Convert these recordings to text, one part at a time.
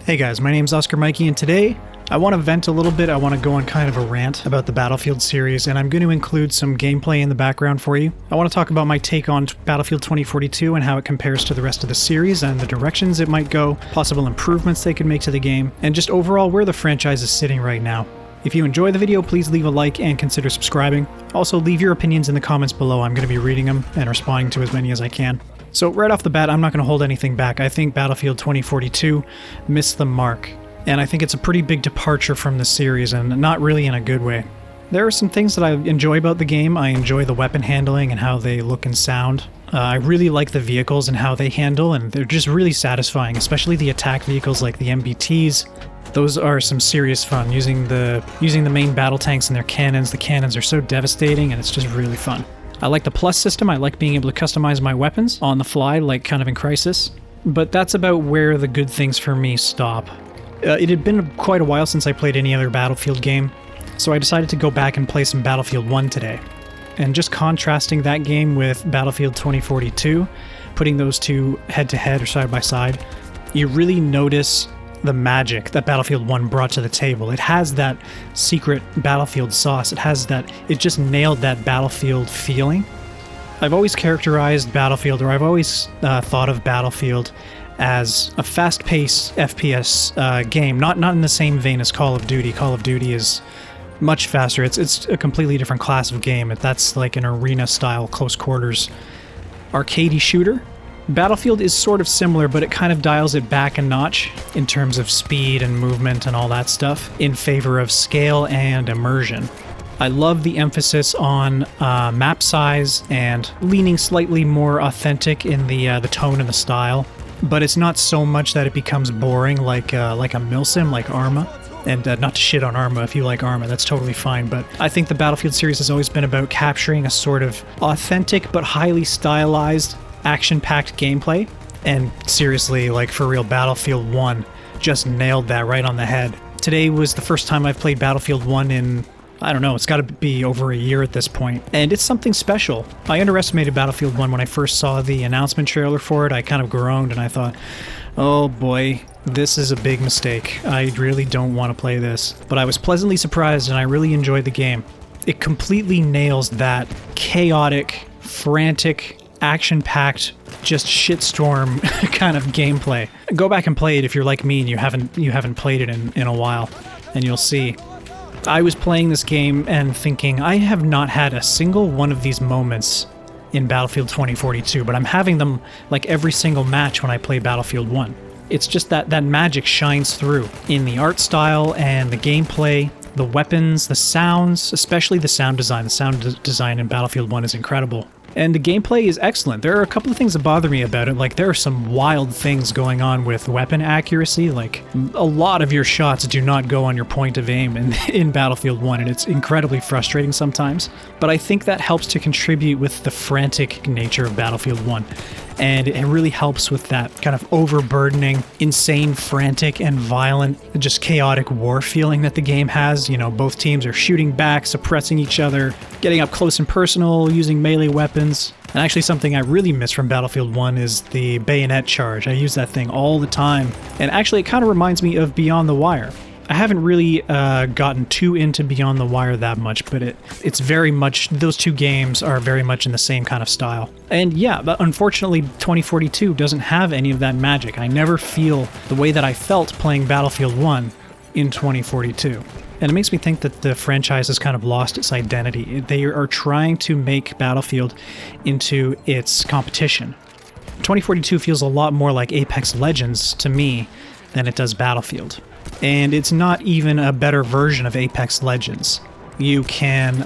Hey guys, my name's Oscar Mikey, and today I want to vent a little bit. I want to go on kind of a rant about the Battlefield series, and I'm going to include some gameplay in the background for you. I want to talk about my take on Battlefield 2042 and how it compares to the rest of the series and the directions it might go, possible improvements they could make to the game, and just overall where the franchise is sitting right now. If you enjoy the video, please leave a like and consider subscribing. Also, leave your opinions in the comments below. I'm going to be reading them and responding to as many as I can. So right off the bat, I'm not going to hold anything back. I think Battlefield 2042 missed the mark, and I think it's a pretty big departure from the series, and not really in a good way. There are some things that I enjoy about the game. I enjoy the weapon handling and how they look and sound. I really like the vehicles and how they handle, and they're just really satisfying, especially the attack vehicles like the MBTs. Those are some serious fun, using the main battle tanks and their cannons. The cannons are so devastating, and it's just really fun. I like the plus system. I like being able to customize my weapons on the fly, like kind of in Crysis. But that's about where the good things for me stop. It had been quite a while since I played any other Battlefield game, so I decided to go back and play some Battlefield 1 today. And just contrasting that game with Battlefield 2042, putting those two head-to-head or side-by-side, you really notice the magic that Battlefield 1 brought to the table. It has that secret Battlefield sauce. It just nailed that Battlefield feeling. I've always characterized Battlefield, or I've always thought of Battlefield as a fast-paced FPS game, not in the same vein as Call of Duty. Call of Duty is much faster. It's a completely different class of game. That's like an arena-style, close-quarters, arcadey shooter. Battlefield is sort of similar, but it kind of dials it back a notch in terms of speed and movement and all that stuff in favor of scale and immersion. I love the emphasis on map size and leaning slightly more authentic in the tone and the style, but it's not so much that it becomes boring like a milsim like Arma. And not to shit on Arma, if you like Arma, that's totally fine, but I think the Battlefield series has always been about capturing a sort of authentic but highly stylized action-packed gameplay, and seriously, like for real, Battlefield 1 just nailed that right on the head. Today was the first time I've played Battlefield 1 in, I don't know, it's got to be over a year at this point, and it's something special. I underestimated Battlefield 1 when I first saw the announcement trailer for it. I kind of groaned and I thought, oh boy, this is a big mistake. I really don't want to play this. But I was pleasantly surprised and I really enjoyed the game. It completely nails that chaotic, frantic, action-packed, just shitstorm kind of gameplay. Go back and play it if you're like me and you haven't played it in a while, and you'll see. I was playing this game and thinking, I have not had a single one of these moments in Battlefield 2042, but I'm having them like every single match when I play Battlefield 1. It's just that magic shines through in the art style and the gameplay, the weapons, the sounds, especially the sound design. The sound design in Battlefield 1 is incredible. And the gameplay is excellent. There are a couple of things that bother me about it. Like, there are some wild things going on with weapon accuracy. Like, a lot of your shots do not go on your point of aim in Battlefield 1, and it's incredibly frustrating sometimes. But I think that helps to contribute with the frantic nature of Battlefield 1. And it really helps with that kind of overburdening, insane, frantic, and violent, just chaotic war feeling that the game has. You know, both teams are shooting back, suppressing each other, getting up close and personal, using melee weapons. And actually something I really miss from Battlefield 1 is the bayonet charge. I use that thing all the time. And actually it kind of reminds me of Beyond the Wire. I haven't really gotten too into Beyond the Wire that much, but it's very much, those two games are very much in the same kind of style. And yeah, but unfortunately 2042 doesn't have any of that magic. I never feel the way that I felt playing Battlefield 1 in 2042. And it makes me think that the franchise has kind of lost its identity. They are trying to make Battlefield into its competition. 2042 feels a lot more like Apex Legends to me than it does Battlefield. And it's not even a better version of Apex Legends. You can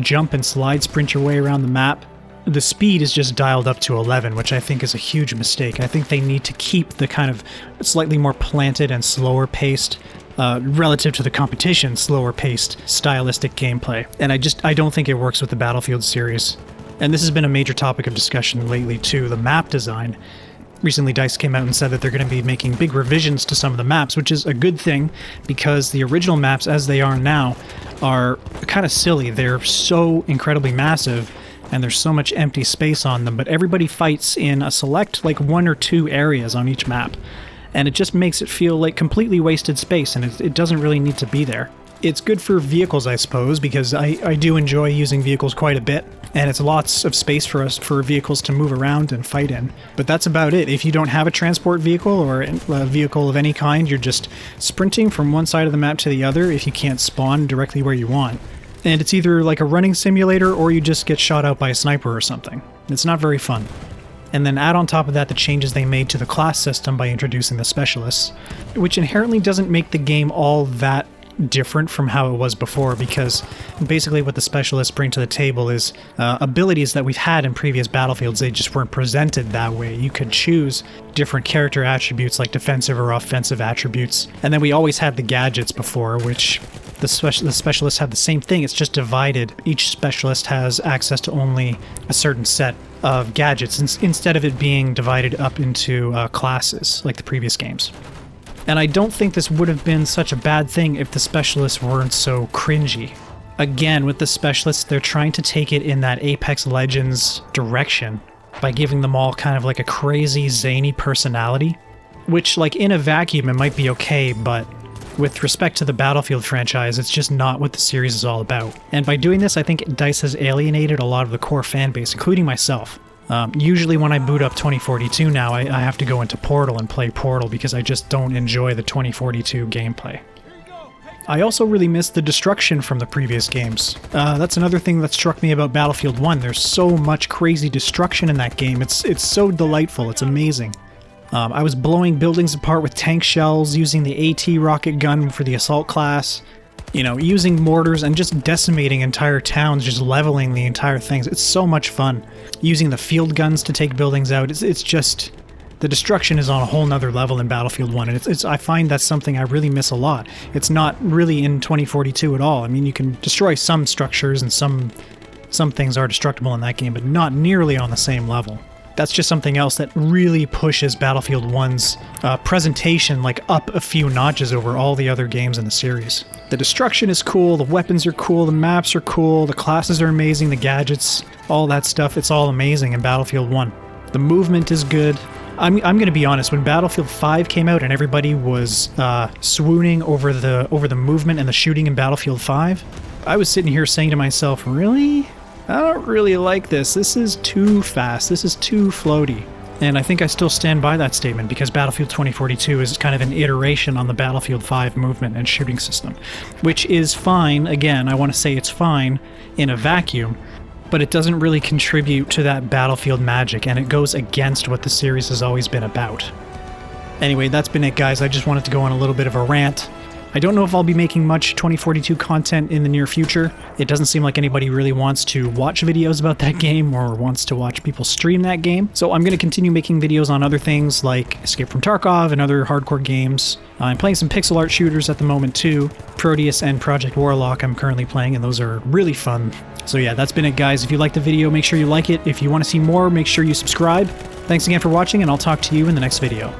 jump and slide sprint your way around the map. The speed is just dialed up to 11, which I think is a huge mistake. I think they need to keep the kind of slightly more planted and slower paced, relative to the competition, slower paced stylistic gameplay. And I don't think it works with the Battlefield series. And this has been a major topic of discussion lately too, the map design. Recently, DICE came out and said that they're going to be making big revisions to some of the maps, which is a good thing because the original maps as they are now are kind of silly. They're so incredibly massive and there's so much empty space on them, but everybody fights in a select like 1 or 2 areas on each map. and it just makes it feel like completely wasted space, and it doesn't really need to be there. It's good for vehicles, I suppose, because I do enjoy using vehicles quite a bit, and it's lots of space for vehicles to move around and fight in. But that's about it. If you don't have a transport vehicle or a vehicle of any kind, you're just sprinting from one side of the map to the other if you can't spawn directly where you want. And it's either like a running simulator or you just get shot out by a sniper or something. It's not very fun. And then add on top of that the changes they made to the class system by introducing the specialists, which inherently doesn't make the game all that different from how it was before, because basically what the specialists bring to the table is abilities that we've had in previous Battlefields. They just weren't presented that way. You could choose different character attributes like defensive or offensive attributes, and then we always had the gadgets before, which the specialists have the same thing. It's just divided. Each specialist has access to only a certain set of gadgets instead of it being divided up into classes like the previous games. And I don't think this would have been such a bad thing if the specialists weren't so cringy. Again, with the specialists, they're trying to take it in that Apex Legends direction by giving them all kind of like a crazy, zany personality, which, like, in a vacuum, it might be okay, but with respect to the Battlefield franchise, it's just not what the series is all about. And by doing this, I think DICE has alienated a lot of the core fan base, including myself. Usually when I boot up 2042 now, I have to go into Portal and play Portal because I just don't enjoy the 2042 gameplay. I also really miss the destruction from the previous games. That's another thing that struck me about Battlefield 1. There's so much crazy destruction in that game. It's so delightful. It's amazing. I was blowing buildings apart with tank shells, using the AT rocket gun for the assault class, you know, using mortars and just decimating entire towns, just leveling the entire things. It's so much fun. Using the field guns to take buildings out. It's just, the destruction is on a whole nother level in Battlefield 1, and I find that's something I really miss a lot. It's not really in 2042 at all. I mean, you can destroy some structures and some things are destructible in that game, but not nearly on the same level. That's just something else that really pushes Battlefield 1's presentation like up a few notches over all the other games in the series. The destruction is cool, the weapons are cool, the maps are cool, the classes are amazing, the gadgets, all that stuff, it's all amazing in Battlefield 1. The movement is good. I'm going to be honest, when Battlefield 5 came out and everybody was swooning over the movement and the shooting in Battlefield 5, I was sitting here saying to myself, really? I don't really like this. This is too fast. This is too floaty. And I think I still stand by that statement because Battlefield 2042 is kind of an iteration on the Battlefield 5 movement and shooting system, which is fine. Again, I want to say it's fine in a vacuum, but it doesn't really contribute to that Battlefield magic, and it goes against what the series has always been about. Anyway, that's been it, guys. I just wanted to go on a little bit of a rant. I don't know if I'll be making much 2042 content in the near future. It doesn't seem like anybody really wants to watch videos about that game or wants to watch people stream that game. So I'm going to continue making videos on other things like Escape from Tarkov and other hardcore games. I'm playing some pixel art shooters at the moment too. Proteus and Project Warlock I'm currently playing, and those are really fun. So yeah, that's been it, guys. If you liked the video, make sure you like it. If you want to see more, make sure you subscribe. Thanks again for watching, and I'll talk to you in the next video.